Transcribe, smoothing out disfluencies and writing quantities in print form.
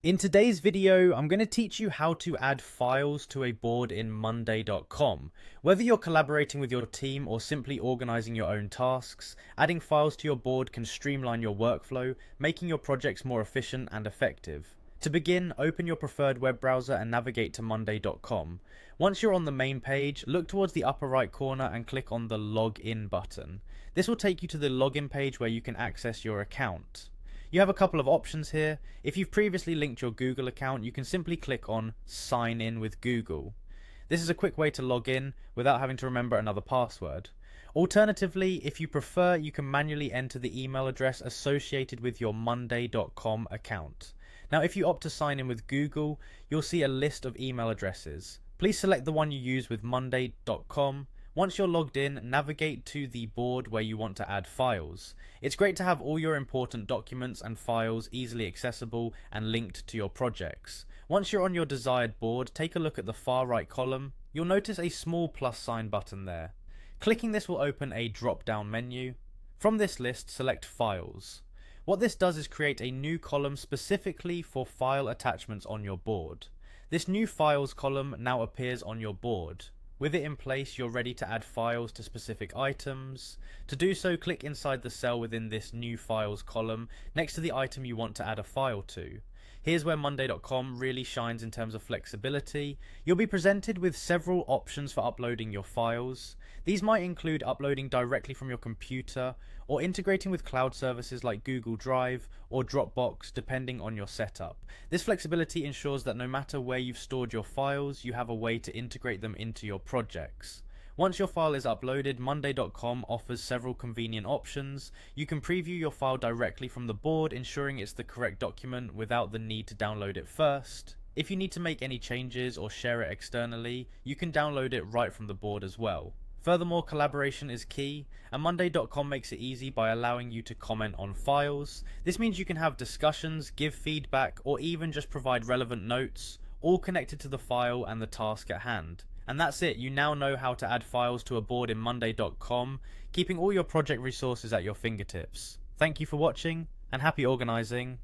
In today's video, I'm going to teach you how to add files to a board in Monday.com. Whether you're collaborating with your team or simply organizing your own tasks, adding files to your board can streamline your workflow, making your projects more efficient and effective. To begin, open your preferred web browser and navigate to Monday.com. Once you're on the main page, look towards the upper right corner and click on the Login button. This will take you to the login page where you can access your account. You have a couple of options here. If you've previously linked your Google account, you can simply click on Sign in with Google. This is a quick way to log in without having to remember another password. Alternatively, if you prefer, you can manually enter the email address associated with your Monday.com account. Now, if you opt to sign in with Google, you'll see a list of email addresses. Please select the one you use with Monday.com. Once you're logged in, navigate to the board where you want to add files. It's great to have all your important documents and files easily accessible and linked to your projects. Once you're on your desired board, take a look at the far right column. You'll notice a small plus sign button there. Clicking this will open a drop-down menu. From this list, select Files. What this does is create a new column specifically for file attachments on your board. This new Files column now appears on your board. With it in place, you're ready to add files to specific items. To do so, click inside the cell within this new files column next to the item you want to add a file to. Here's where Monday.com really shines in terms of flexibility. You'll be presented with several options for uploading your files. These might include uploading directly from your computer or integrating with cloud services like Google Drive or Dropbox depending on your setup. This flexibility ensures that no matter where you've stored your files, you have a way to integrate them into your projects. Once your file is uploaded, Monday.com offers several convenient options. You can preview your file directly from the board, ensuring it's the correct document without the need to download it first. If you need to make any changes or share it externally, you can download it right from the board as well. Furthermore, collaboration is key, and Monday.com makes it easy by allowing you to comment on files. This means you can have discussions, give feedback, or even just provide relevant notes, all connected to the file and the task at hand. And that's it, you now know how to add files to a board in Monday.com, keeping all your project resources at your fingertips. Thank you for watching, and happy organizing.